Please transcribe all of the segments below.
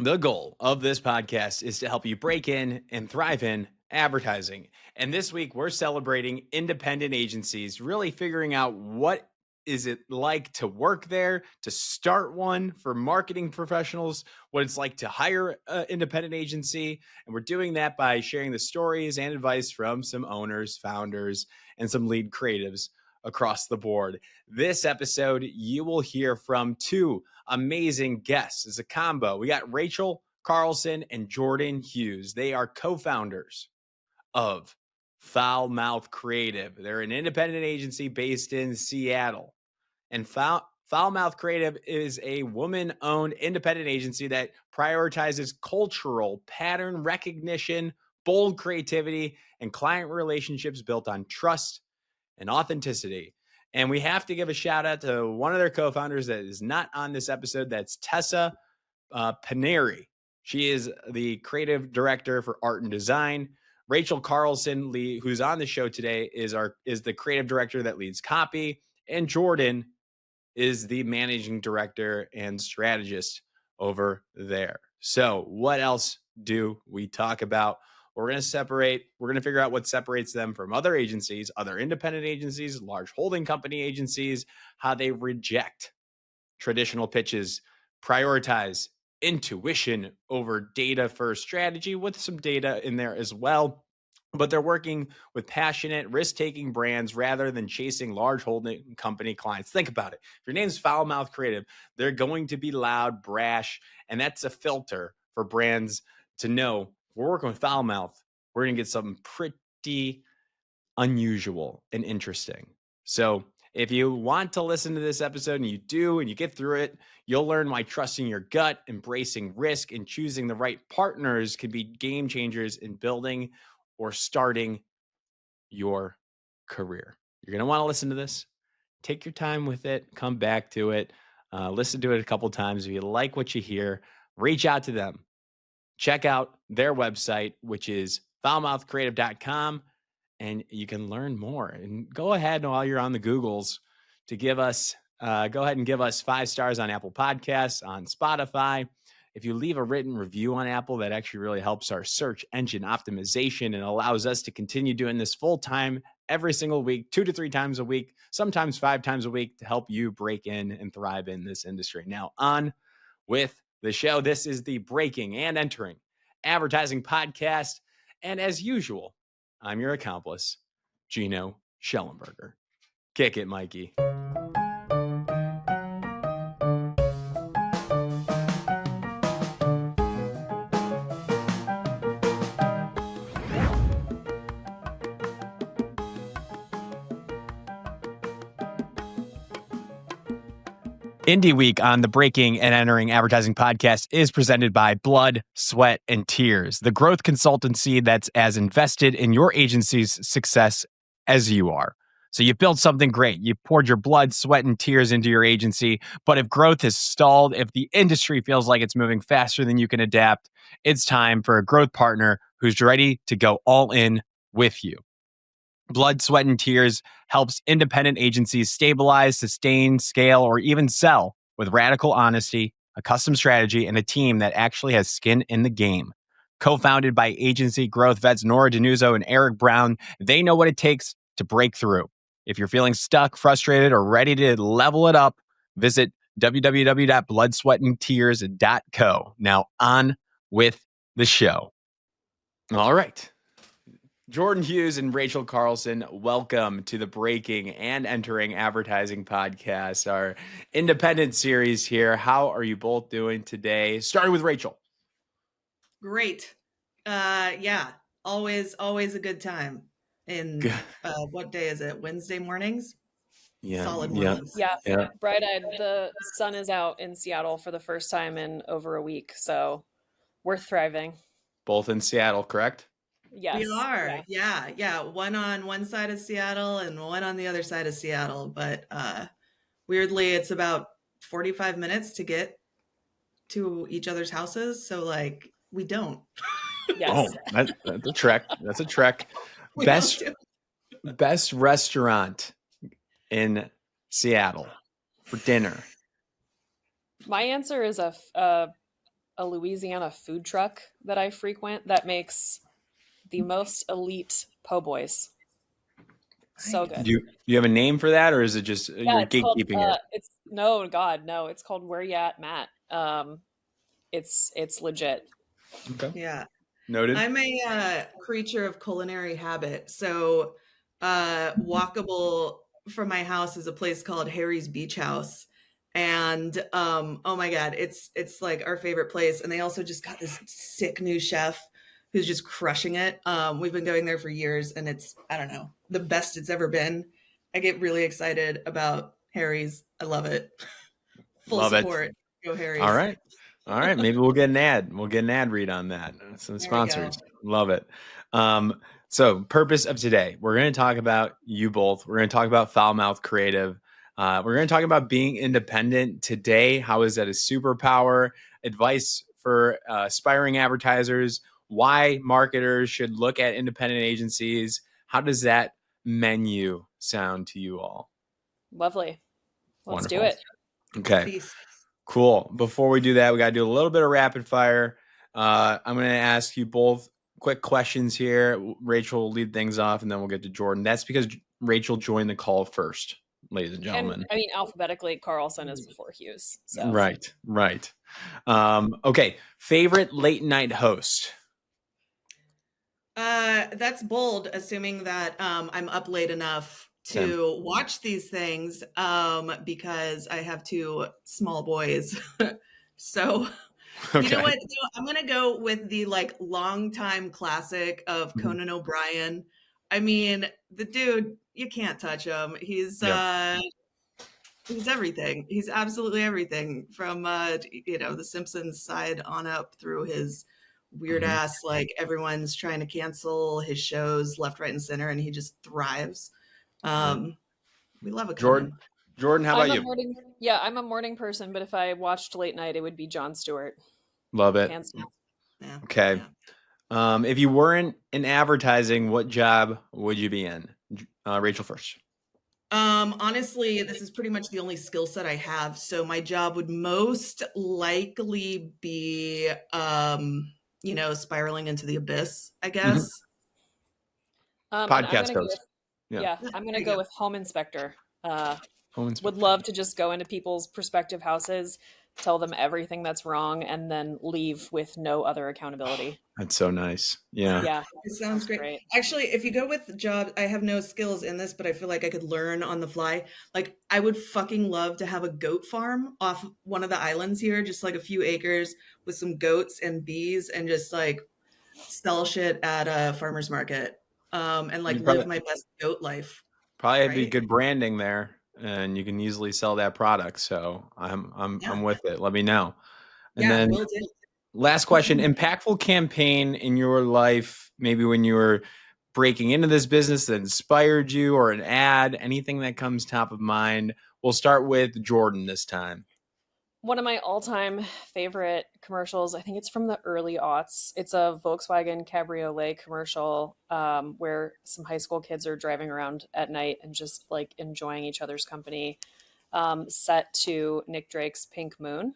The goal of this podcast is to help you break in and thrive in advertising. And this week we're celebrating independent agencies, really figuring out what is it like to work there, to start one for marketing professionals, what it's like to hire an independent agency. And we're doing that by sharing the stories and advice from some owners, founders, and some lead creatives across the board. This episode, you will hear from two amazing guests. As a combo, we got Rachel Carlson and Jourdan Huys. They are co-founders of Foul Mouth Creative. They're an independent agency based in Seattle. And Foul Mouth Creative is a woman-owned independent agency that prioritizes cultural pattern recognition, bold creativity, and client relationships built on trust and authenticity. And we have to give a shout out to one of their co-founders that is not on this episode. That's Tessa Paneri. She is the creative director for art and design. Rachel Carlson, who's on the show today, is the creative director that leads copy. And Jourdan is the managing director and strategist over there. So what else do we talk about? We're going to figure out what separates them from other agencies, other independent agencies, large holding company agencies, how they reject traditional pitches, prioritize intuition over data first strategy with some data in there as well. But they're working with passionate, risk-taking brands rather than chasing large holding company clients. Think about it. If your name's Foul Mouth Creative, they're going to be loud, brash, and that's a filter for brands to know we're working with Foul Mouth. We're going to get something pretty unusual and interesting. So if you want to listen to this episode and you do, and you get through it, you'll learn why trusting your gut, embracing risk, and choosing the right partners can be game changers in building or starting your career. You're going to want to listen to this. Take your time with it. Come back to it. Listen to it a couple times. If you like what you hear, reach out to them. Check out their website, which is foulmouthcreative.com, and you can learn more. And go ahead while you're on the Googles to go ahead and give us 5 stars on Apple Podcasts, on Spotify. If you leave a written review on Apple, that actually really helps our search engine optimization and allows us to continue doing this full time every single week, 2 to 3 times a week, sometimes 5 times a week to help you break in and thrive in this industry. Now, on with the show. This is the Breaking and Entering Advertising Podcast. And as usual, I'm your accomplice, Gino Schellenberger. Kick it, Mikey. Indie Week on the Breaking and Entering Advertising Podcast is presented by Blood, Sweat, and Tears, the growth consultancy that's as invested in your agency's success as you are. So you built something great. You poured your blood, sweat, and tears into your agency. But if growth has stalled, if the industry feels like it's moving faster than you can adapt, it's time for a growth partner who's ready to go all in with you. Blood, Sweat, and Tears helps independent agencies stabilize, sustain, scale, or even sell with radical honesty, a custom strategy, and a team that actually has skin in the game. Co-founded by agency growth vets Nora Denuzzo and Eric Brown, they know what it takes to break through. If you're feeling stuck, frustrated, or ready to level it up, visit www.bloodsweatandtears.co. Now on with the show. All right. Jourdan Huys and Rachel Carlson, welcome to the Breaking and Entering Advertising Podcast, our independent series here. How are you both doing today? Starting with Rachel. Great. Yeah, always a good time. And what day is it? Wednesday mornings? Yeah. Solid mornings. Yeah. Bright-eyed. The sun is out in Seattle for the first time in over a week, so we're thriving. Both in Seattle, correct? Yes. We are. Yeah. One on one side of Seattle and one on the other side of Seattle. But weirdly, it's about 45 minutes to get to each other's houses. So we don't. Yes. Oh, that's a trek. That's a trek. Best restaurant in Seattle for dinner. My answer is a a Louisiana food truck that I frequent that makes the most elite po' boys. So Nice. good. Do you have a name for that, or is it just Yeah, you're it's called gatekeeping it? it's no God, no, it's called Where Ya At, Matt. It's legit. Okay, Yeah. noted. I'm a creature of culinary habit. So, walkable from my house is a place called Harry's Beach House. And oh my God, it's like our favorite place. And they also just got this sick new chef who's just crushing it. We've been going there for years and it's, I don't know, the best it's ever been. I get really excited about Harry's. I love it. Full Love it. support. Go All Harry's. right. All right. Maybe we'll get an ad. We'll get an ad read on that. Some There we sponsors. go. Love it. So purpose of today, we're going to talk about you both. We're going to talk about foul mouth creative. We're going to talk about being independent today. How is that a superpower? Advice for aspiring advertisers, why marketers should look at independent agencies. How does that menu sound to you all? Lovely. Let's do Wonderful. it. Okay. Peace. Cool. Before we do that, we got to do a little bit of rapid fire. I'm going to ask you both quick questions here. Rachel will lead things off, and then we'll get to Jourdan. That's because Rachel joined the call first, ladies and And gentlemen. I mean, alphabetically, Carlson is before Hughes. So Right, right. Okay. Favorite late night host? That's bold, assuming that I'm up late enough Same. to watch these things because I have two small boys. So, you know Okay. what? So I'm gonna go with the like longtime classic of Mhm. Conan O'Brien. I mean, the dude, you can't touch him. Yep. He's everything. He's absolutely everything from the Simpsons side on up through his weird Mhm. ass like everyone's trying to cancel his shows left, right, and center, and he just thrives. Right. We love a Jourdan, Conan. Jourdan, how about you? I'm a morning person, but if I watched late night, it would be Jon Stewart. Love it. Hands down. Yeah, Okay. yeah. If you weren't in advertising, what job would you be in? Rachel first. Honestly, this is pretty much the only skill set I have. So my job would most likely be, spiraling into the abyss, I Mhm. guess. And I'm Podcast gonna go host. with Yeah. yeah, Yeah, I'm there gonna you go go. with home inspector. Home Would inspector. love to just go into people's prospective houses, tell them everything that's wrong, and then leave with no other accountability. That's so nice. Yeah. Yeah, It sounds sounds great. great. Actually, if you go with job, I have no skills in this, but I feel like I could learn on the fly. Like, I would fucking love to have a goat farm off one of the islands here, just like a few acres with some goats and bees, and just like sell shit at a farmer's market, and like You live probably my best goat life, probably have be right? good branding there, and you can easily sell that product. So Yeah, I'm with it. Let me know. And yeah, then will do. last question: impactful campaign in your life, maybe when you were breaking into this business that inspired you, or an ad, anything that comes top of mind. We'll start with Jourdan this time. One of my all-time favorite commercials, I think it's from the early aughts. It's a Volkswagen Cabriolet commercial where some high school kids are driving around at night and just like enjoying each other's company, set to Nick Drake's Pink Moon.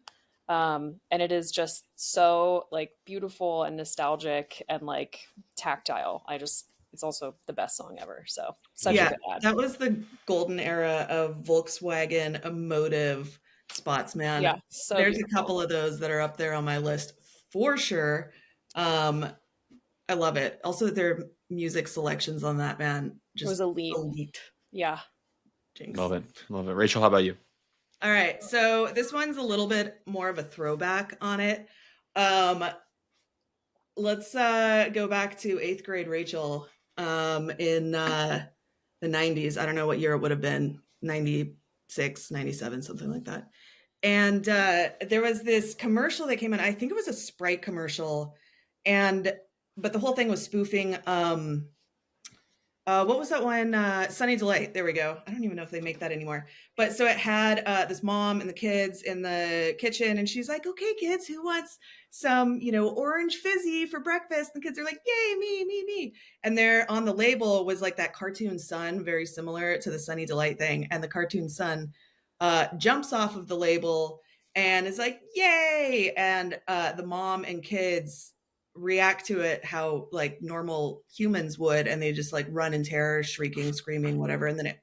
And it is just so like beautiful and nostalgic and like tactile. It's also the best song ever. So such a Yeah, good ad. that was the golden era of Volkswagen emotive spots, Yeah, man. so There's a beautiful. couple of those that are up there on my list for sure. Um, I love it. Also, their music selections on that, man, It was just elite. elite. Yeah. Love Jinx. it. Love it. Rachel, how about you? All right, so this one's a little bit more of a throwback on it. Um, let's go back to eighth grade Rachel in the 90s. I don't know what year it would have been, 96, 97, something like that. And there was this commercial that came in. I think it was a Sprite commercial, and but the whole thing was spoofing. What was that one? Sunny Delight. There we go. I don't even know if they make that anymore. But so it had this mom and the kids in the kitchen, and she's like, "Okay, kids, who wants some, orange fizzy for breakfast?" And the kids are like, "Yay, me, me, me!" And there on the label was like that cartoon sun, very similar to the Sunny Delight thing. And the cartoon sun jumps off of the label and it's like, yay. And the mom and kids react to it how like normal humans would, and they just like run in terror, shrieking, screaming, whatever. And then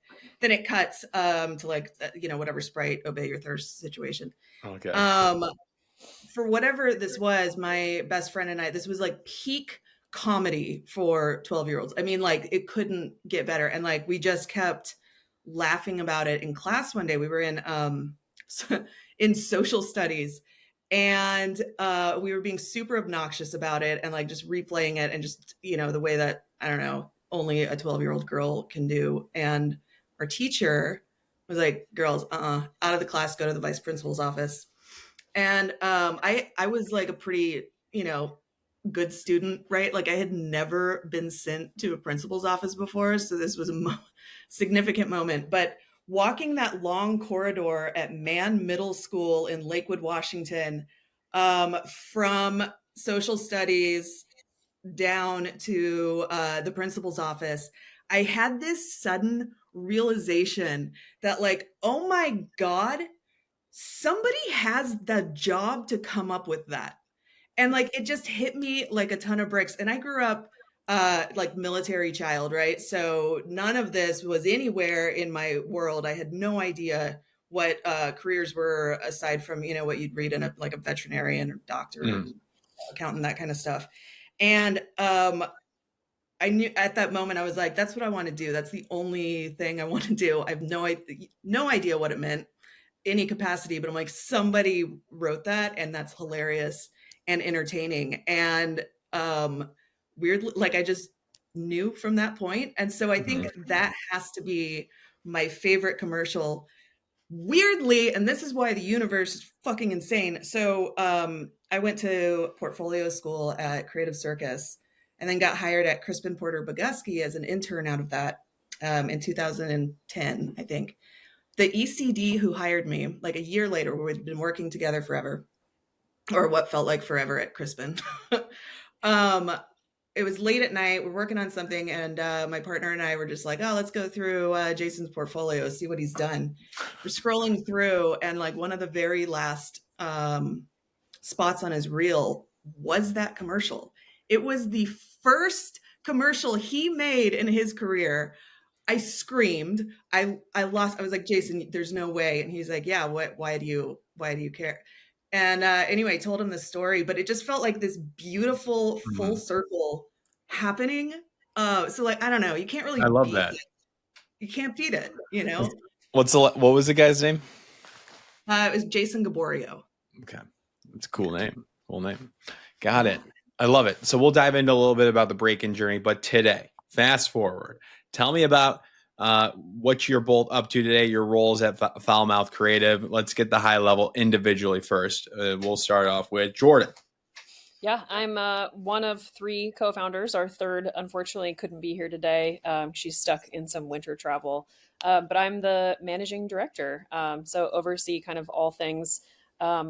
it cuts to like whatever Sprite obey your thirst situation. Okay. For whatever this was, my best friend and I, this was like peak comedy for 12-year-olds. I mean, like it couldn't get better. And like we just kept laughing about it in class one day. We were in social studies, and we were being super obnoxious about it and like just replaying it, and just the way that, I don't know, only a 12-year-old girl can do. And our teacher was like, girls, out of the class, go to the vice principal's office. And I was like a pretty, good student, right? Like I had never been sent to a principal's office before. So this was a significant moment. But walking that long corridor at Mann Middle School in Lakewood, Washington, from social studies down to the principal's office, I had this sudden realization that like, oh my God, somebody has the job to come up with that. And like it just hit me like a ton of bricks. And I grew up like military child, right? So none of this was anywhere in my world. I had no idea what careers were aside from what you'd read in like a veterinarian or doctor, and accountant, that kind of stuff. And I knew at that moment, I was like, that's what I want to do. That's the only thing I want to do. I have no idea what it meant, any capacity, but I'm like, somebody wrote that, and that's hilarious and entertaining. And weirdly, like I just knew from that point. And so I think that has to be my favorite commercial. Weirdly, and this is why the universe is fucking insane. So I went to portfolio school at Creative Circus, and then got hired at Crispin Porter Bogusky as an intern out of that in 2010, I think. The ECD who hired me, like a year later, we'd been working together forever, or what felt like forever at Crispin. It was late at night. We're working on something, and my partner and I were just like, oh, let's go through Jason's portfolio, see what he's done. We're scrolling through, and like one of the very last spots on his reel was that commercial. It was the first commercial he made in his career. I screamed. I lost. I was like, Jason, there's no way. And he's like, yeah, what, why do you care? And anyway, I told him the story, but it just felt like this beautiful full circle happening. So like, I don't know, you can't really I love beat that. it. You can't beat it, What was the guy's name? It was Jason Gaborio. Okay. It's a cool name. Cool name. Got it. I love it. So we'll dive into a little bit about the break-in journey, but today, fast forward, tell me about what you're both up to today, your roles at Foulmouth Creative. Let's get the high level individually first. We'll start off with Jourdan. Yeah, I'm one of three co-founders. Our third, unfortunately, couldn't be here today. She's stuck in some winter travel. But I'm the managing director. So oversee kind of all things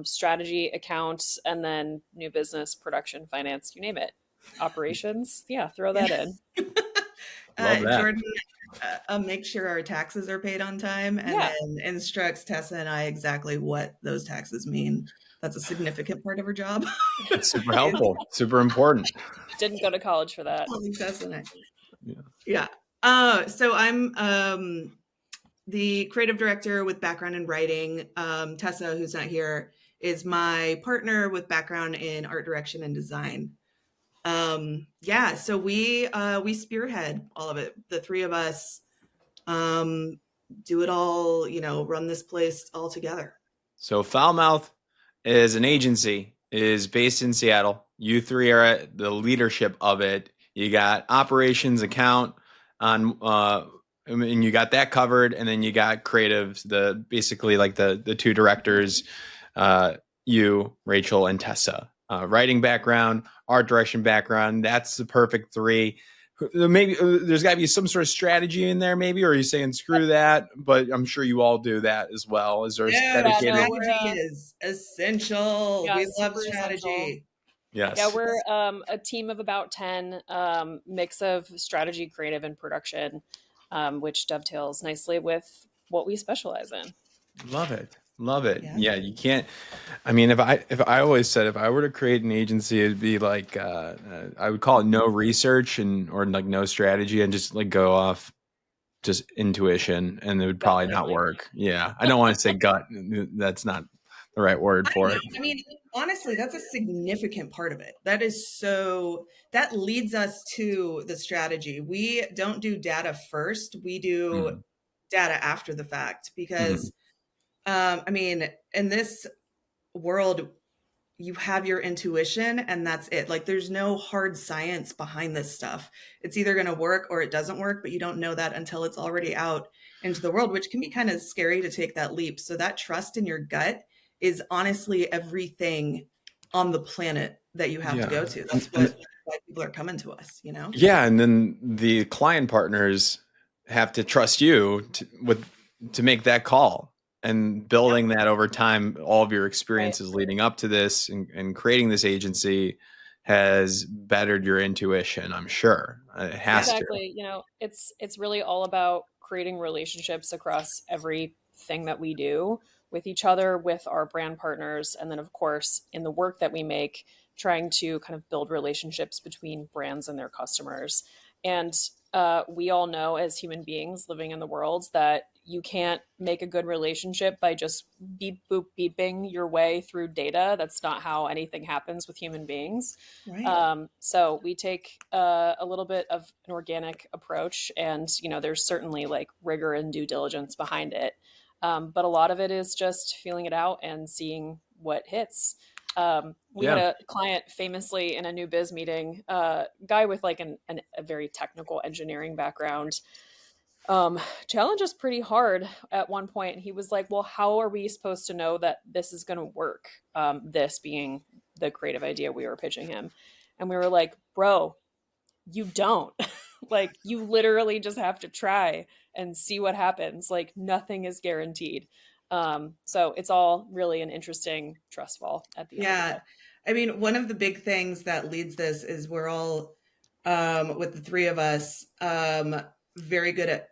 strategy, accounts, and then new business, production, finance, you name it. Operations. Yeah, throw that in. Love that. Jordan make sure our taxes are paid on time, and then instructs Tessa and I exactly what those taxes mean. That's a significant part of her job. It's super helpful, super important. Didn't go to college for that. Tessa and I. Yeah. So I'm the creative director with background in writing. Tessa, who's not here, is my partner with background in art direction and design. So we spearhead all of it. The three of us do it all, run this place all together. So Foulmouth is an agency, is based in Seattle. You three are at the leadership of it. You got operations, account on and you got that covered, and then you got creatives, basically like the two directors, you, Rachel, and Tessa. Writing background, art direction background. That's the perfect three. Maybe there's got to be some sort of strategy in there, maybe, or are you saying screw that? But I'm sure you all do that as well. Is there dedicated? Strategy is essential. Yeah, we love strategy. Essential. Yes. Yeah, we're a team of about 10, mix of strategy, creative, and production, which dovetails nicely with what we specialize in. Love it. Love it. Yeah. Yeah, you can't. I mean, if I always said if I were to create an agency, it'd be like I would call it no research and or like no strategy and just like go off just intuition, and it would Gut probably not feeling. work. Yeah, I don't want to say gut. That's not the right word I don't for know. it. I mean, honestly, that's a significant part of it. That leads us to the strategy. We don't do data first, we do Mhm. data after the fact Mhm. because, I mean, in this world, you have your intuition and that's it. Like there's no hard science behind this stuff. It's either going to work or it doesn't work, but you don't know that until it's already out into the world, which can be kind of scary to take that leap. So that trust in your gut is honestly everything on the planet that you have to Yeah, go to. and, That's and why people are coming to us, you know? yeah, and then the client partners have to trust you to make that call, and Yep. building that over time, all of your Right. experiences leading up to this and creating this agency has bettered your intuition, I'm sure. It Yeah. has to. Exactly. It's really all about creating relationships across everything that we do with each other, with our brand partners, and then of course in the work that we make, trying to kind of build relationships between brands and their customers. And we all know as human beings living in the world that you can't make a good relationship by just beep boop beeping your way through data. That's not how anything happens with human beings. Right. So we take a little bit of an organic approach, and there's certainly like rigor and due diligence behind it, but a lot of it is just feeling it out and seeing what hits. We had Yeah. a client famously in a new biz meeting, guy with like a very technical engineering background, challenge us pretty hard at one point. And he was like, well, how are we supposed to know that this is going to work? This being the creative idea we were pitching him. And we were like, bro, you don't. Like, you literally just have to try and see what happens. Like, nothing is guaranteed. So it's all really an interesting trust fall at the end of the Yeah. day. I mean, one of the big things that leads this is we're all, with the three of us, very good at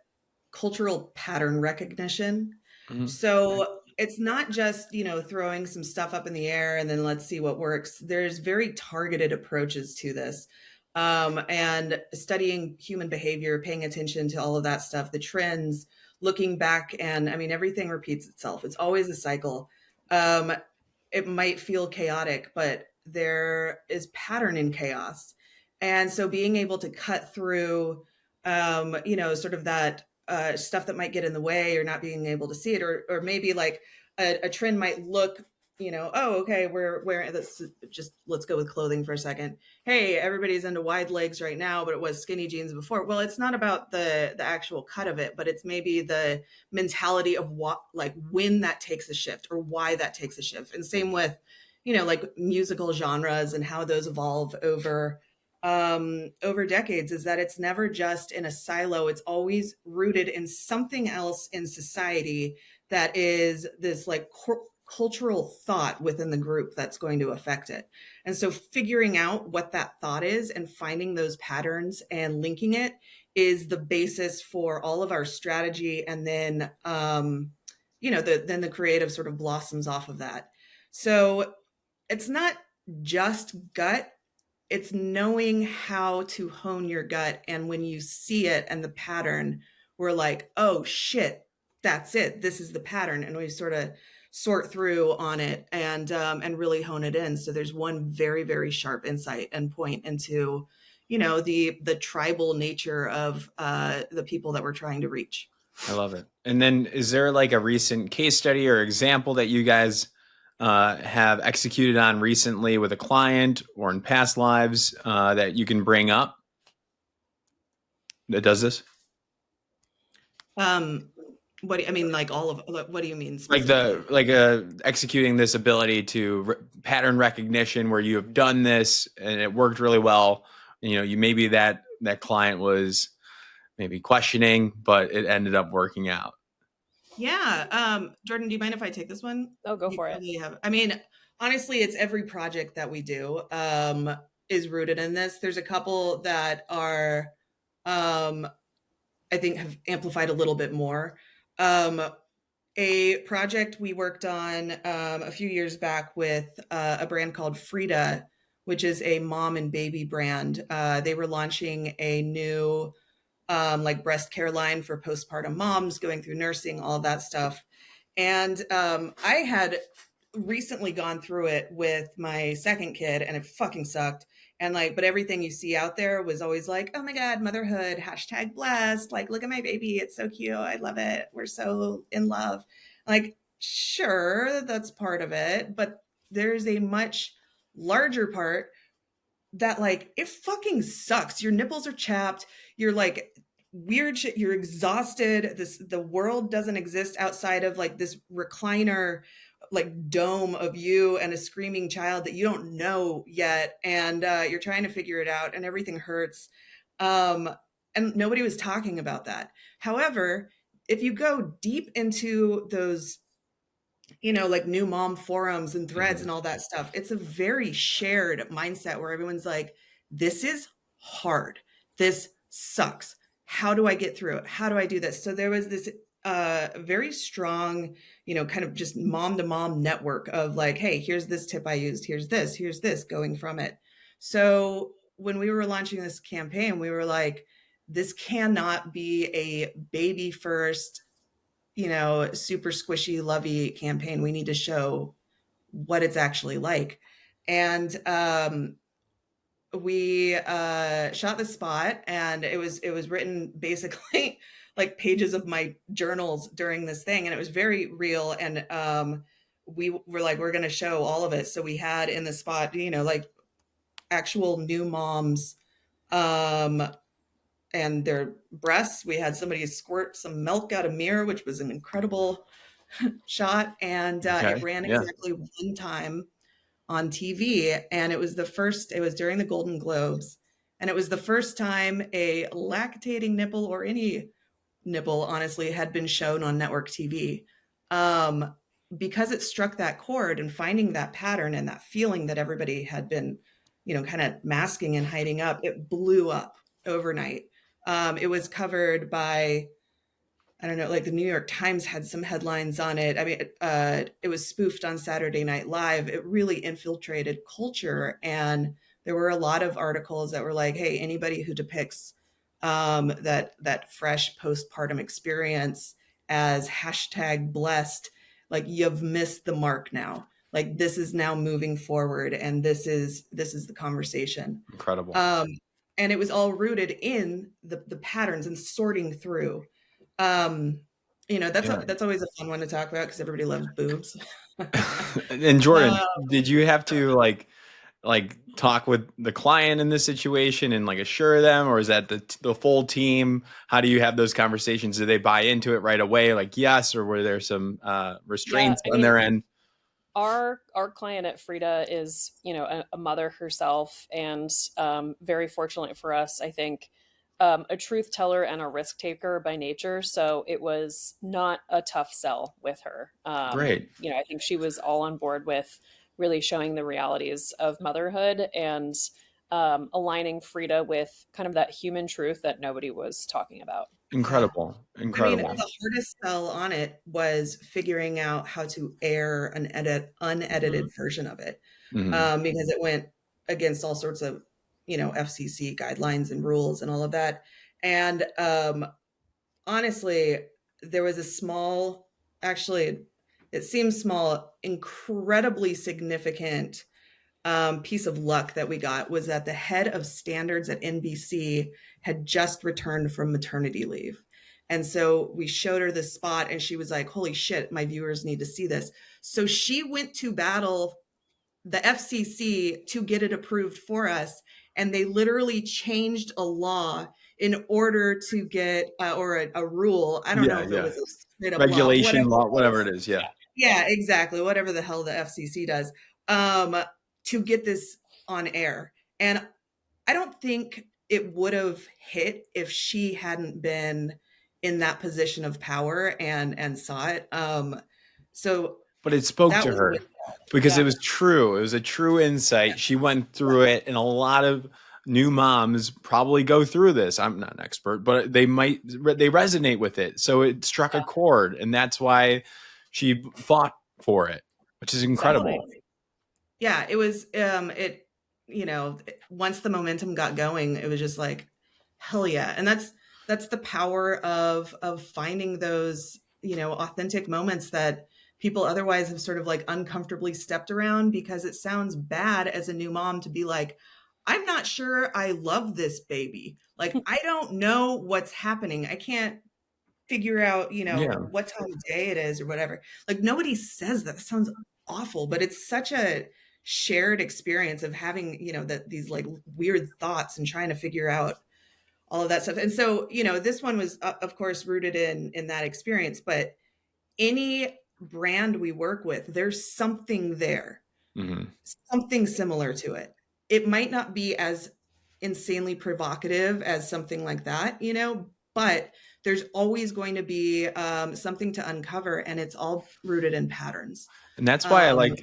cultural pattern recognition. Mhm. So it's not just, throwing some stuff up in the air and then let's see what works. There's very targeted approaches to this. And studying human behavior, paying attention to all of that stuff, the trends, looking back, and I mean, everything repeats itself. It's always a cycle. Um, it might feel chaotic, but there is pattern in chaos. And so being able to cut through, sort of that stuff that might get in the way or not being able to see it, or maybe like a trend might look, oh, okay, we're wearing this. Just let's go with clothing for a second. Hey, everybody's into wide legs right now, but it was skinny jeans before. Well, it's not about the actual cut of it, but it's maybe the mentality of what, like when that takes a shift or why that takes a shift. And same with, like musical genres and how those evolve over decades, is that it's never just in a silo. It's always rooted in something else in society that is this like cultural thought within the group that's going to affect it. And so figuring out what that thought is and finding those patterns and linking it is the basis for all of our strategy. And then, then the creative sort of blossoms off of that. So it's not just gut, it's knowing how to hone your gut. And when you see it and the pattern, we're like, oh shit, that's it. This is the pattern. And we sort of sort through on it and really hone it in. So there's one very, very sharp insight and point into, the tribal nature of the people that we're trying to reach. I love it. And then is there like a recent case study or example that you guys have executed on recently with a client or in past lives that you can bring up that does this? Um, I mean, like what do you mean Like specifically? executing this ability to pattern recognition where you have done this and it worked really well. You maybe that client was maybe questioning, but it ended up working out. Yeah. Jordan, do you mind if I take this one? Oh, go You for it. probably have. I mean, honestly, it's every project that we do is rooted in this. There's a couple that are, um, I think, have amplified a little bit more. Um, a project we worked on a few years back with a brand called Frida, which is a mom and baby brand. They were launching a new like breast care line for postpartum moms going through nursing, all of that stuff. And I had recently gone through it with my second kid and it fucking sucked. And like, but everything you see out there was always like, oh my God, motherhood, hashtag blessed. Like, look at my baby. It's so cute. I love it. We're so in love. Like, sure, that's part of it. But there's a much larger part that like it fucking sucks. Your nipples are chapped. You're like weird shit. You're exhausted. The world doesn't exist outside of like this recliner like dome of you and a screaming child that you don't know yet, and you're trying to figure it out, and everything hurts. Um, and nobody was talking about that. However, if you go deep into those like new mom forums and threads and all that stuff. It's a very shared mindset where everyone's like, this is hard. This sucks. How do I get through it? How do I do this? So there was this very strong, kind of just mom to mom network of like, hey, here's this tip I used. Here's this going from it. So when we were launching this campaign, we were like, this cannot be a baby first, super squishy, lovey campaign. We need to show what it's actually like. And we shot the spot, and it was written basically like pages of my journals during this thing, and it was very real. And we were like, we're going to show all of it. So we had in the spot, like actual new moms and their breasts. We had somebody squirt some milk out of mirror, which was an incredible shot. And it ran exactly one time on TV. And it was during the Golden Globes. And it was the first time a lactating nipple, or any nipple, honestly, had been shown on network TV. Because it struck that chord, and finding that pattern and that feeling that everybody had been, kind of masking and hiding up, it blew up overnight. It was covered by, I don't know, like the New York Times had some headlines on it. I mean, it was spoofed on Saturday Night Live. It really infiltrated culture. And there were a lot of articles that were like, hey, anybody who depicts that fresh postpartum experience as hashtag blessed, like you've missed the mark now. Like this is now moving forward, and this is the conversation. Incredible. And it was all rooted in the patterns and sorting through. That's always a fun one to talk about because everybody loves boobs. And Jourdan, did you have to like talk with the client in this situation and like assure them, or is that the full team? How do you have those conversations? Do they buy into it right away? Like, yes, or were there some restraints on their end? Our client at Frida is, a mother herself, and very fortunately for us, I think, a truth teller and a risk taker by nature. So it was not a tough sell with her. Great. I think she was all on board with really showing the realities of motherhood, and aligning Frida with kind of that human truth that nobody was talking about. Incredible. I mean, the hardest sell on it was figuring out how to air an unedited version of it, because it went against all sorts of, FCC guidelines and rules and all of that. And honestly, there was a small, actually, it seems small, incredibly significant piece of luck that we got was that the head of standards at NBC had just returned from maternity leave. And so we showed her this spot, and she was like, holy shit, my viewers need to see this. So she went to battle the FCC to get it approved for us. And they literally changed a law in order to get, or a rule. I don't know if it was a straight up regulation law, whatever it is. Yeah. Yeah, exactly. Whatever the hell the FCC does. To get this on air. And I don't think it would have hit if she hadn't been in that position of power and saw it. But it spoke to her because it was true. It was a true insight. She went through it, and a lot of new moms probably go through this. I'm not an expert, but they resonate with it. So it struck a chord, and that's why she fought for it, which is incredible. Exactly. Yeah, it was it you know, once the momentum got going, it was just like hell yeah. And that's the power of finding those, authentic moments that people otherwise have sort of like uncomfortably stepped around, because it sounds bad as a new mom to be like, I'm not sure I love this baby. Like, I don't know what's happening. I can't figure out, Yeah. what time of day it is or whatever. Like, nobody says that. That sounds awful, but it's such a shared experience of having, that these like weird thoughts and trying to figure out all of that stuff. And so, this one was of course rooted in that experience, but any brand we work with, there's something there, Mm-hmm. something similar to it. It might not be as insanely provocative as something like that, but there's always going to be something to uncover, and it's all rooted in patterns. And that's why I like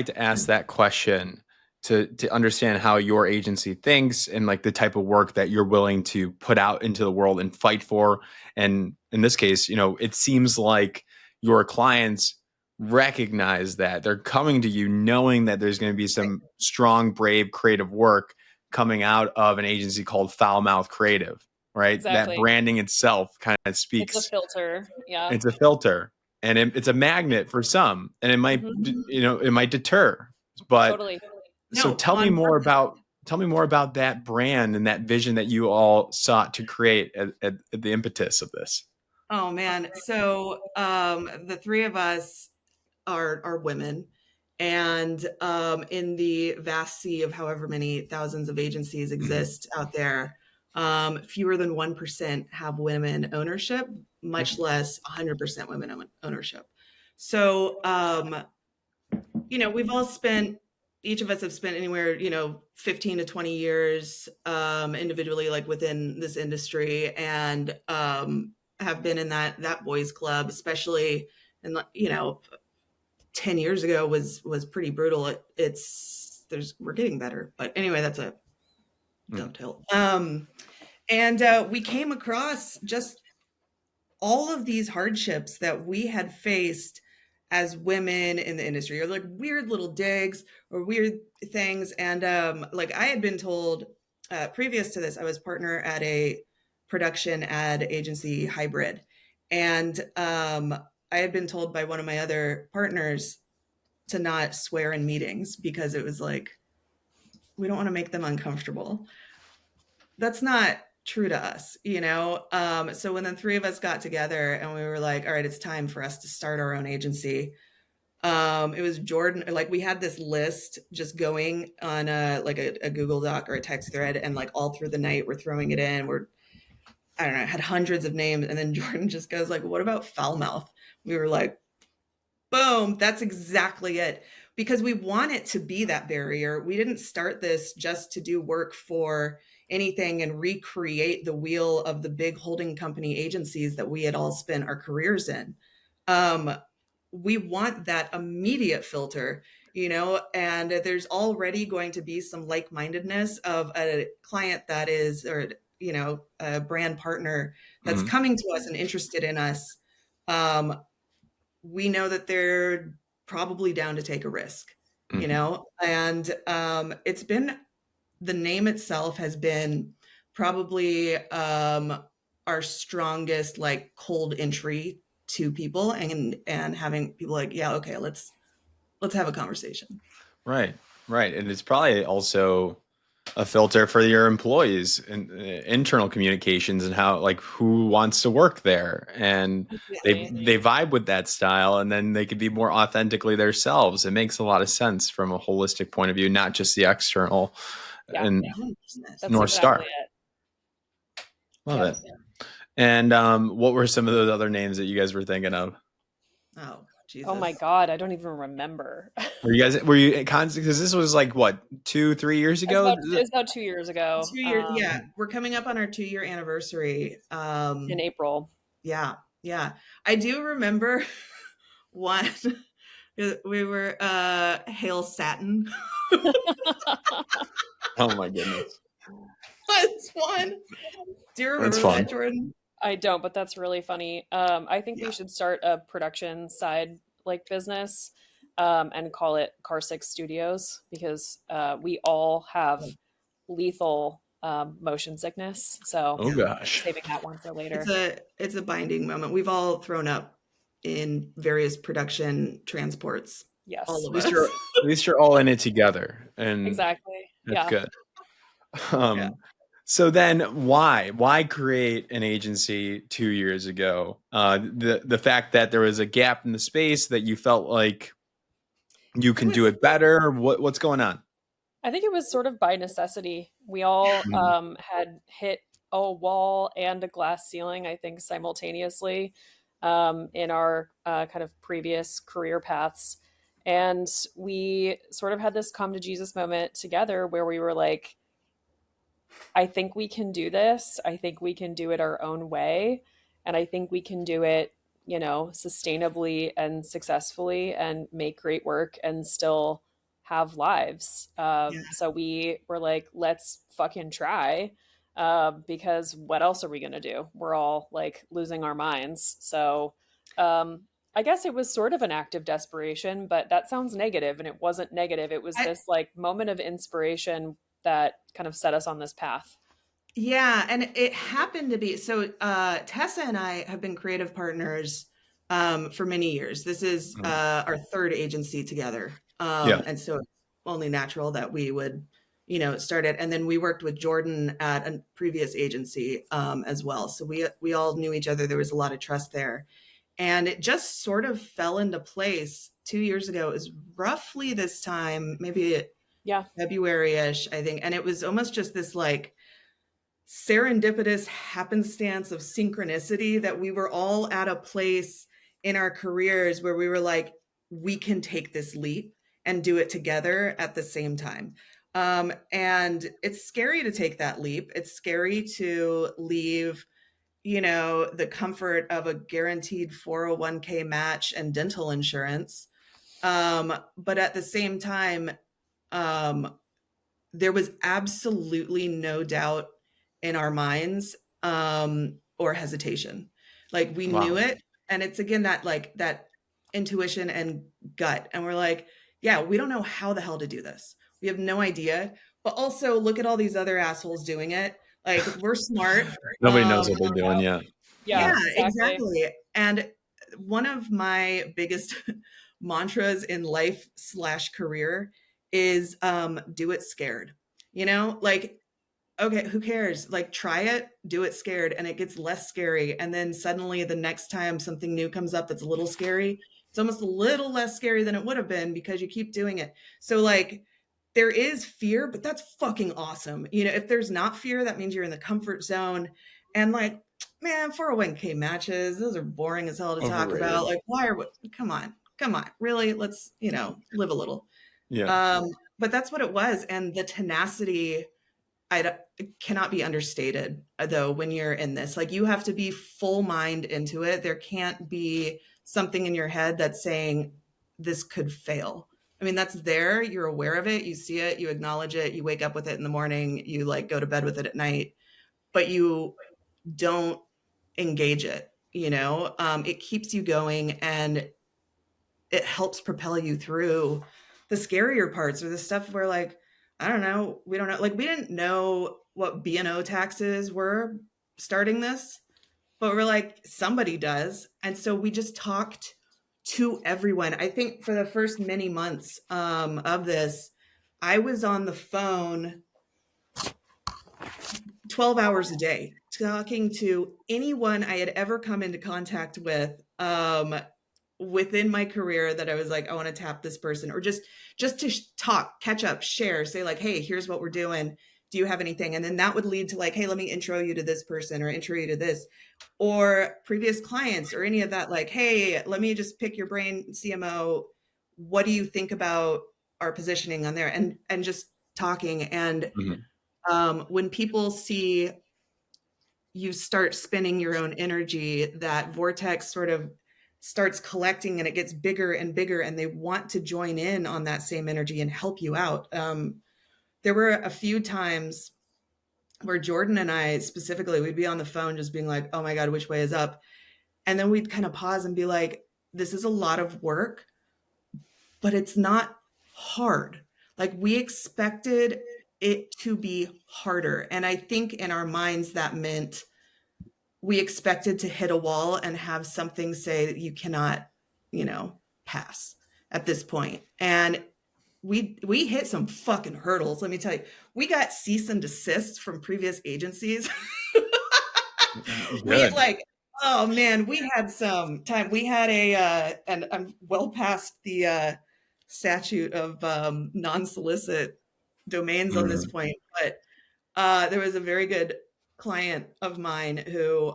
to ask that question to understand how your agency thinks and like the type of work that you're willing to put out into the world and fight for. And in this case, it seems like your clients recognize that they're coming to you knowing that there's going to be some strong, brave, creative work coming out of an agency called Foul Mouth Creative, right? That Exactly. branding itself kind of It's speaks. a filter. Yeah. It's a filter, and it's a magnet for some, and it might it might deter. But Totally. so No, tell me on more purpose. about that brand and that vision that you all sought to create at the impetus of this. Oh man. So the three of us are women. And in the vast sea of however many thousands of agencies exist out there, fewer than 1% have women ownership, much less 100% women ownership. So, we've all spent, each of us have spent anywhere, 15 to 20 years individually, like within this industry, and have been in that boys club, especially in, 10 years ago was pretty brutal. We're getting better, but anyway, that's a dovetail. And we came across just all of these hardships that we had faced as women in the industry, or like weird little digs or weird things. And like I had been told previous to this, I was partner at a production ad agency hybrid. And I had been told by one of my other partners to not swear in meetings because it was like, we don't want to make them uncomfortable. That's not true to us, So when the three of us got together and we were like, all right, it's time for us to start our own agency. It was Jourdan, like we had this list just going on a Google Doc or a text thread, and like all through the night we're throwing it in. I don't know, had hundreds of names, and then Jourdan just goes like, what about foul mouth? We were like, boom, that's exactly it. Because we want it to be that barrier. We didn't start this just to do work for anything and recreate the wheel of the big holding company agencies that we had all spent our careers in. We want that immediate filter, and there's already going to be some like-mindedness of a client that is, or, a brand partner that's coming to us and interested in us. We know that they're probably down to take a risk, and it's been, the name itself has been probably our strongest like cold entry to people, and having people like, yeah, okay, let's have a conversation. Right. And it's probably also a filter for your employees and internal communications and how, like, who wants to work there, and they vibe with that style, and then they could be more authentically themselves. It makes a lot of sense from a holistic point of view, not just the external and 100%. That's North Star. exactly it. Love it. And what were some of those other names that you guys were thinking of? Oh, Jesus. Oh my God, I don't even remember. Were you constant? Because this was like what, 2-3 years ago? It was about 2 years ago. 2 years, yeah. We're coming up on our 2-year anniversary. In April. Yeah. I do remember one. We were Hail Satin. Oh my goodness. That's fun. Do you That's remember fun. that, Jordan? I don't, but that's really funny. I think we Yeah. should start a production side like business, and call it Car Six Studios because we all have lethal motion sickness. So Oh Yeah. gosh. saving that one for It's later. a binding moment. We've all thrown up in various production transports. All Yes, of At least you're us. at least you're all in it together, and exactly. that's Yeah. good. Yeah. So then why create an agency 2 years ago? The fact that there was a gap in the space that you felt like you It can do was it better. What's going on? I think it was sort of by necessity. We all Mhm. had hit a wall and a glass ceiling, I think, simultaneously in our kind of previous career paths. And we sort of had this come to Jesus moment together where we were like, I think we can do this. I think we can do it our own way. And I think we can do it, sustainably and successfully and make great work and still have lives. Yeah. So we were like, let's fucking try. Because what else are we going to do? We're all like losing our minds. So um, I guess it was sort of an act of desperation, but that sounds negative. And it wasn't negative. It was I, this like moment of inspiration that kind of set us on this path. yeah, and it happened to be so Tessa and I have been creative partners for many years. This is Mhm. our third agency together. Yeah. And so it's only natural that we would, start it. And then we worked with Jordan at a previous agency as well. So we all knew each other. There was a lot of trust there. And it just sort of fell into place 2 years ago. It was roughly this time, maybe Yeah. February-ish, I think. And it was almost just this like serendipitous happenstance of synchronicity that we were all at a place in our careers where we were like, we can take this leap and do it together at the same time. And it's scary to take that leap. It's scary to leave, the comfort of a guaranteed 401k match and dental insurance. But at the same time, um, there was absolutely no doubt in our minds or hesitation. Like we knew Wow. it. And it's again that like that intuition and gut. And we're like, yeah, we don't know how the hell to do this. We have no idea. But also look at all these other assholes doing it. Like we're smart. Nobody knows what they're doing. Yeah. Yeah, Yeah, Yeah. exactly. exactly. And one of my biggest mantras in life slash career is do it scared. Like, okay, who cares? Like, try it, do it scared, and it gets less scary. And then suddenly the next time something new comes up that's a little scary, it's almost a little less scary than it would have been because you keep doing it. So, like, there is fear, but that's fucking awesome. If there's not fear, that means you're in the comfort zone. And like, man, 401k matches, those are boring as hell to talk about. Overrated. Like, why are we, come on, really? Let's, live a little. Yeah. Um, but that's what it was. And the tenacity, it cannot be understated though, when you're in this, like you have to be full mind into it. There can't be something in your head that's saying this could fail. I mean, that's there. You're aware of it. You see it, you acknowledge it. You wake up with it in the morning, you like go to bed with it at night, but you don't engage it, it keeps you going and it helps propel you through the scarier parts or the stuff where like, I don't know, we don't know, like we didn't know what B&O taxes were starting this, but we're like, somebody does. And so we just talked to everyone. I think for the first many months of this, I was on the phone 12 hours a day talking to anyone I had ever come into contact with within my career that I was like, I want to tap this person, or just to talk, catch up, share, say like, hey, here's what we're doing. Do you have anything? And then that would lead to like, hey, let me intro you to this person or intro you to this, or previous clients or any of that. Like, hey, let me just pick your brain, CMO. What do you think about our positioning on there? And just talking. And Mhm. when people see you start spinning your own energy, that vortex sort of starts collecting and it gets bigger and bigger, and they want to join in on that same energy and help you out. There were a few times where Jourdan and I specifically, we'd be on the phone just being like, oh my God, which way is up? And then we'd kind of pause and be like, this is a lot of work, but it's not hard. Like we expected it to be harder. And I think in our minds that meant we expected to hit a wall and have something say that you cannot, pass at this point. And we hit some fucking hurdles. Let me tell you, we got cease and desist from previous agencies. We Good. like, oh man, we had some time. We had and I'm well past the statute of non-solicit domains on this point, but there was a very good client of mine who,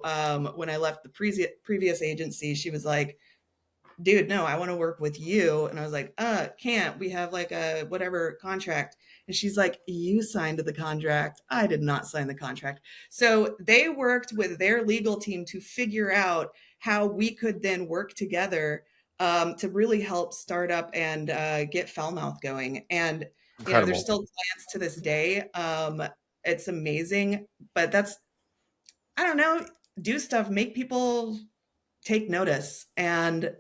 when I left the previous agency, she was like, dude, no, I want to work with you. And I was like, can't. We have like a whatever contract. And she's like, you signed the contract. I did not sign the contract. So they worked with their legal team to figure out how we could then work together to really help start up and get Foulmouth going. And, Incredible. there's still clients to this day. It's amazing, but I don't know, do stuff, make people take notice and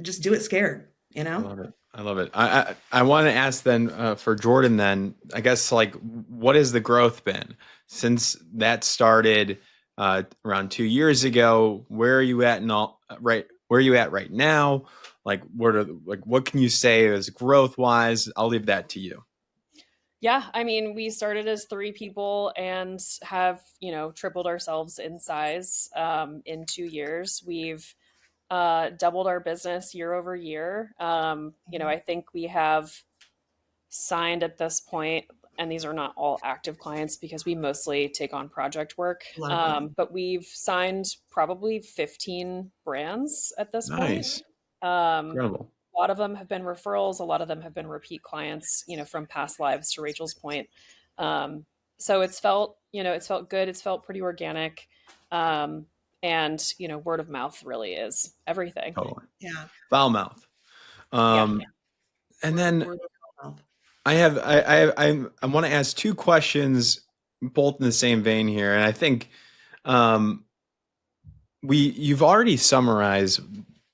just do it scared, I love it. I love it. I want to ask then for Jourdan then, I guess, like, what has the growth been since that started around 2 years ago? Where are you at right? Where are you at right now? Like, what can you say as growth wise? I'll leave that to you. Yeah, I mean, we started as 3 people and have, tripled ourselves in size in 2 years. We've doubled our business year over year. I think we have signed at this point, and these are not all active clients because we mostly take on project work. But we've signed probably 15 brands at this Nice. point. Incredible. A lot of them have been referrals. A lot of them have been repeat clients, from past lives, to Rachel's point. So it's felt good. It's felt pretty organic. And word of mouth really is everything. Totally. Yeah. Foulmouth. Yeah. And then Word of mouth. I want to ask 2 questions, both in the same vein here, and I think you've already summarized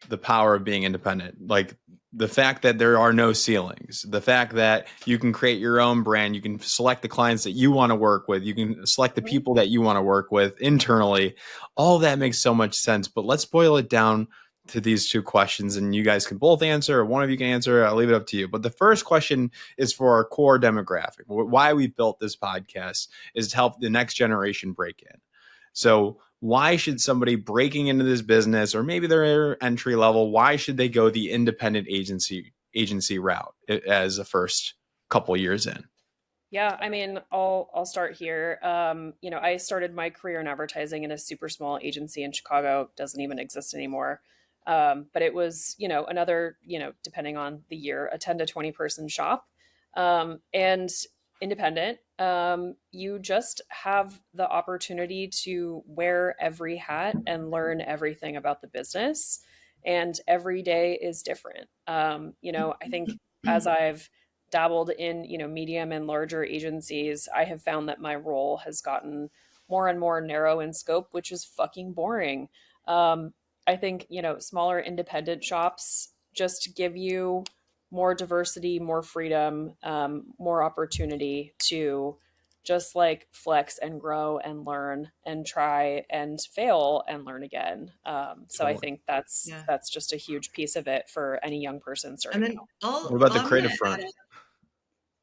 the power of being independent, like the fact that there are no ceilings, the fact that you can create your own brand, you can select the clients that you want to work with, you can select the people that you want to work with internally. All that makes so much sense. But let's boil it down to these 2 questions, and you guys can both answer, or one of you can answer. I'll leave it up to you. But the first question is for our core demographic. Why we built this podcast is to help the next generation break in. So why should somebody breaking into this business, or maybe they're entry level, why should they go the independent agency route as the first couple years in? Yeah, I mean, I'll start here. I started my career in advertising in a super small agency in Chicago. Doesn't even exist anymore. But it was, another, depending on the year, a 10 to 20 person shop. And independent, you just have the opportunity to wear every hat and learn everything about the business. And every day is different. I think as I've dabbled in, medium and larger agencies, I have found that my role has gotten more and more narrow in scope, which is fucking boring. I think, smaller independent shops just give you more diversity, more freedom, more opportunity to just like flex and grow and learn and try and fail and learn again. So I think that's just a huge piece of it for any young person starting And then out. What about the creative front?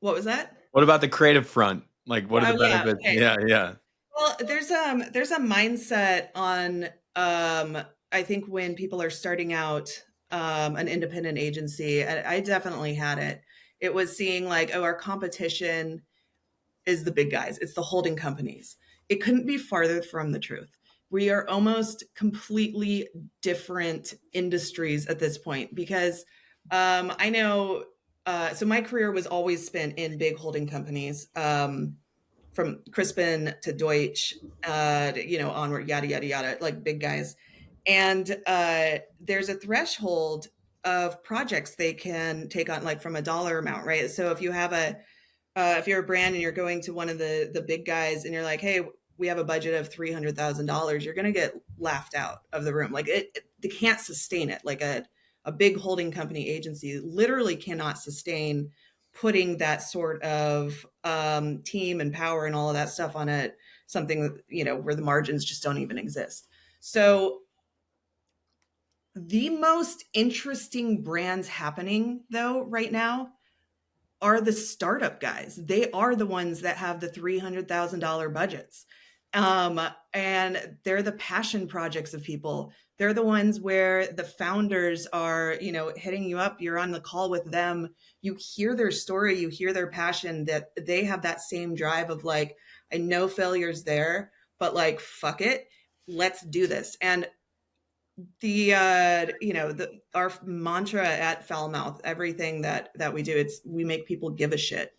What was that? What about the creative front? Like, what are the benefits? Okay. Yeah. Well, there's a mindset on I think when people are starting out an independent agency, I definitely had it. It was seeing like, oh, our competition is the big guys. It's the holding companies. It couldn't be farther from the truth. We are almost completely different industries at this point because I know. So my career was always spent in big holding companies, from Crispin to Deutsch, onward, yada yada yada, like big guys. And there's a threshold of projects they can take on, like from a dollar amount, right? So if you have a if you're a brand and you're going to one of the big guys and you're like, hey, we have a budget of $300,000, you're going to get laughed out of the room. Like they can't sustain it. Like a big holding company agency literally cannot sustain putting that sort of team and power and all of that stuff on something, where the margins just don't even exist. So the most interesting brands happening though right now are the startup guys. They are the ones that have the $300,000 budgets. And they're the passion projects of people. They're the ones where the founders are, hitting you up. You're on the call with them. You hear their story, you hear their passion, that they have that same drive of like, I know failure's there, but like, fuck it, let's do this. And our mantra at Foulmouth, everything that we do, we make people give a shit.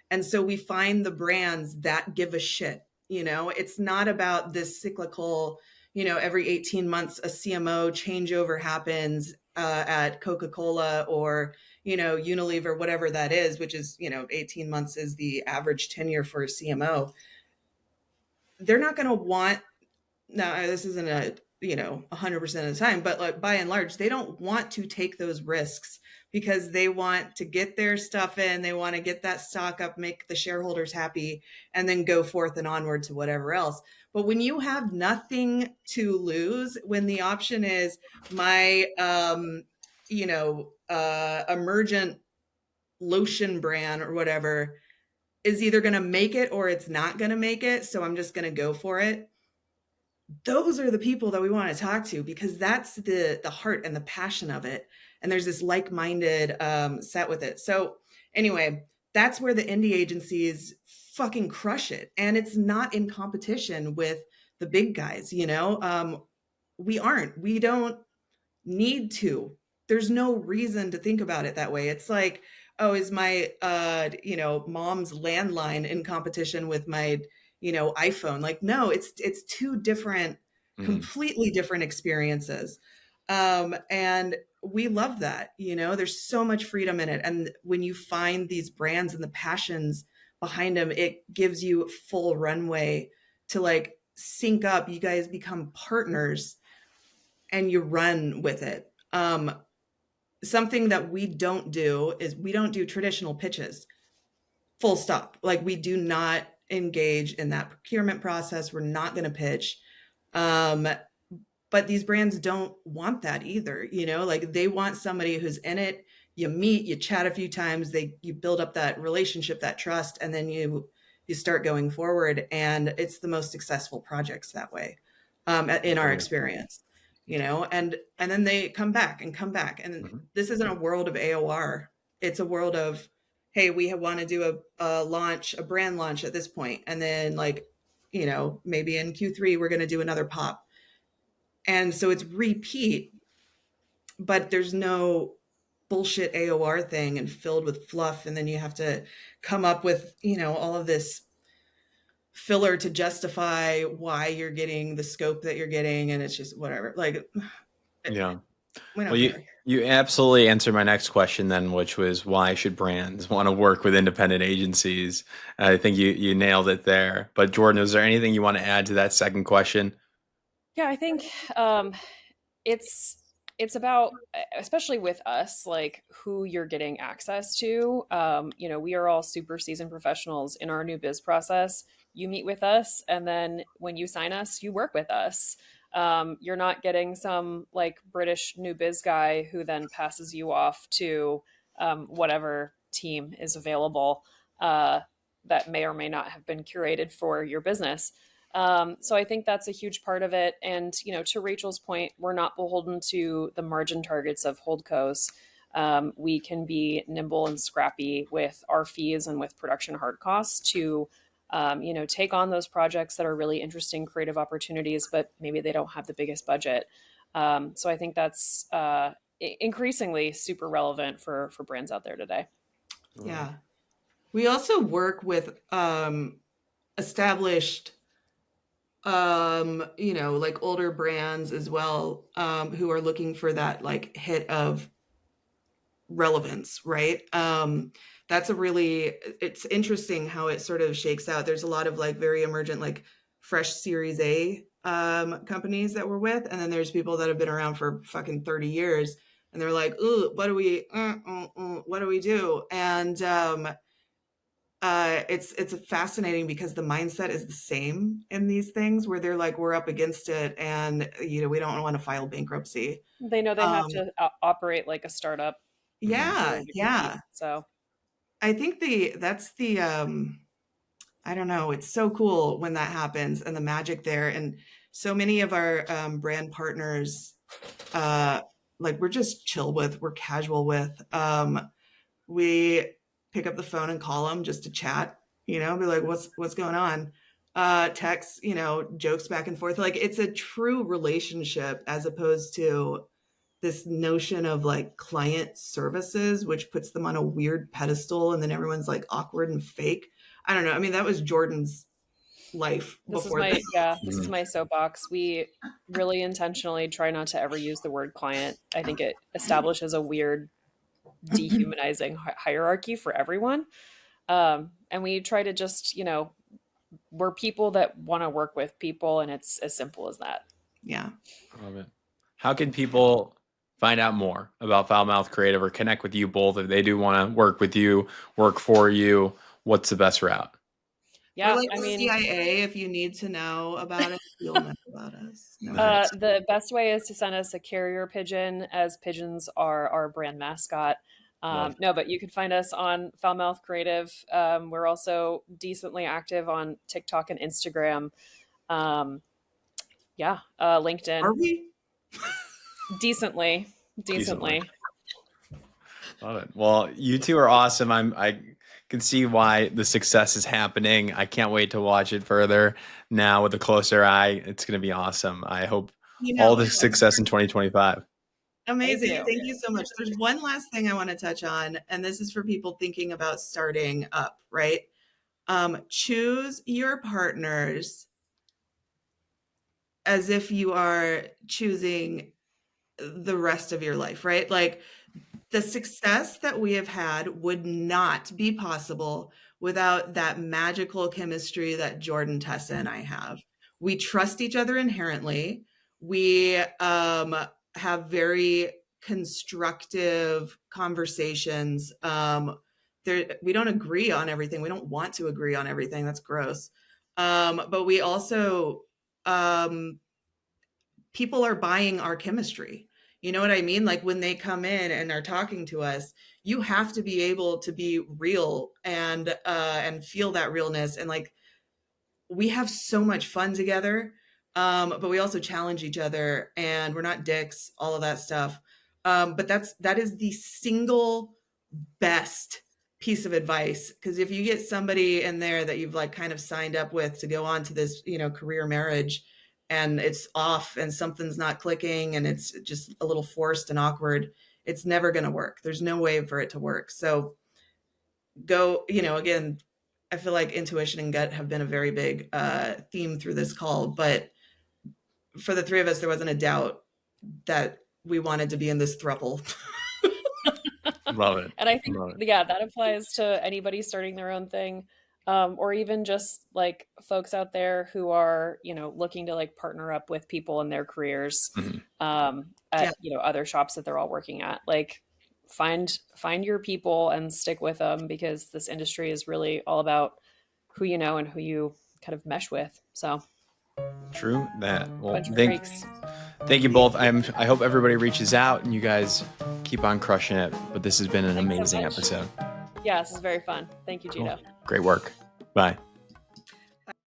And so we find the brands that give a shit. It's not about this cyclical, every 18 months a CMO changeover happens at Coca-Cola or Unilever, whatever that is, which is 18 months is the average tenure for a CMO. They're not going to want, now this isn't 100% of the time, but like by and large, they don't want to take those risks because they want to get their stuff in, they want to get that stock up, make the shareholders happy, and then go forth and onward to whatever else. But when you have nothing to lose, when the option is my emergent lotion brand or whatever is either going to make it or it's not going to make it, so I'm just going to go for it. Those are the people that we want to talk to because that's the heart and the passion of it. And there's this like-minded set with it. So anyway, that's where the indie agencies fucking crush it. And it's not in competition with the big guys, we don't need to. There's no reason to think about it that way. It's like, oh, is my, mom's landline in competition with my, iPhone? Like, no, it's two different, completely different experiences. And we love that, there's so much freedom in it. And when you find these brands and the passions behind them, it gives you full runway to like sync up. You guys become partners and you run with it. Something that we don't do is we don't do traditional pitches, full stop. Like we do not engage in that procurement process. We're not going to pitch. But these brands don't want that either. Like they want somebody who's in it. You meet, you chat a few times, you build up that relationship, that trust, and then you start going forward. And it's the most successful projects that way, in our experience. And then they come back. And this isn't a world of AOR. It's a world of, hey, we want to do a brand launch at this point. And then like, maybe in Q3, we're going to do another pop. And so it's repeat, but there's no bullshit AOR thing and filled with fluff. And then you have to come up with, all of this filler to justify why you're getting the scope that you're getting. And it's just whatever. Like, yeah. Well, you absolutely answered my next question then, which was why should brands want to work with independent agencies? I think you nailed it there. But Jourdan, is there anything you want to add to that second question? Yeah, I think it's about, especially with us, like who you're getting access to. We are all super seasoned professionals in our new biz process. You meet with us, and then when you sign us, you work with us. You're not getting some like British new biz guy who then passes you off to whatever team is available that may or may not have been curated for your business. So I think that's a huge part of it. And, to Rachel's point, we're not beholden to the margin targets of holdcos. We can be nimble and scrappy with our fees and with production hard costs to, take on those projects that are really interesting creative opportunities, but maybe they don't have the biggest budget. So I think that's increasingly super relevant for brands out there today. Yeah. We also work with established like older brands as well, who are looking for that like hit of relevance, right? that's a really, it's interesting how it sort of shakes out. There's a lot of like very emergent, like fresh Series A companies that we're with. And then there's people that have been around for fucking 30 years. And they're like, ooh, what do we do? And it's fascinating because the mindset is the same in these things where they're like, we're up against it, and we don't want to file bankruptcy. They know they have Um, to operate like a startup Mhm. in yeah, order to compete. yeah. So I think that's the I don't know. It's so cool when that happens and the magic there. And so many of our brand partners, uh, like we're just chill with, we're casual with. We pick up the phone and call them just to chat, be like, what's going on? Text, jokes back and forth. Like it's a true relationship as opposed to this notion of like client services, which puts them on a weird pedestal and then everyone's like awkward and fake. I don't know. I mean, that was Jordan's life this is before this. my yeah, this is Mhm. my soapbox. We really intentionally try not to ever use the word client. I think it establishes a weird dehumanizing hierarchy for everyone. And we try to just, we're people that want to work with people, and it's as simple as that. Yeah. I love it. How can people find out more about Foul Mouth Creative or connect with you both if they do want to work with you, work for you? What's the best route? We're Yeah, like I the mean, CIA. If you need to know about us, you'll know about us. No worries. Nice. the best way is to send us a carrier pigeon, as pigeons are our brand mascot. Love No, but you can find us on Foul Mouth Creative. We're also decently active on TikTok and Instagram. Um, yeah, Are LinkedIn. we? Decently, decently. decently. Love it. Well, you two are awesome. I can see why the success is happening. I can't wait to watch it further now with a closer eye. It's going to be awesome. I hope You all know, the success in 2025. Thank amazing. you. Thank you so much. There's one last thing I want to touch on, and this is for people thinking about starting up, right? Choose your partners as if you are choosing the rest of your life, right? Like the success that we have had would not be possible without that magical chemistry that Jordan, Tessa, and I have. We trust each other inherently. We have very constructive conversations. We don't agree on everything. We don't want to agree on everything. That's gross. But we also um, people are buying our chemistry. You know what I mean? Like when they come in and are talking to us, you have to be able to be real and feel that realness. And like we have so much fun together, but we also challenge each other, and we're not dicks. All of that stuff. But that is the single best piece of advice, because if you get somebody in there that you've like kind of signed up with to go on to this career marriage, and it's off and something's not clicking and it's just a little forced and awkward, it's never going to work. There's no way for it to work. So go, again, I feel like intuition and gut have been a very big theme through this call, but for the three of us, there wasn't a doubt that we wanted to be in this throuple. Love it. And I think, Love it. yeah, that applies to anybody starting their own thing, or even just like folks out there who are, looking to like partner up with people in their careers, Mhm. Yeah. at, other shops that they're all working at. Like, find your people and stick with them, because this industry is really all about who you know and who you kind of mesh with. So, True that. Well, bunch of freaks. thank you both. I hope everybody reaches out and you guys keep on crushing it. But this has been an Thanks so amazing much. episode. Yeah, this is very fun. Thank you, Cool. Gito. Great work. Bye.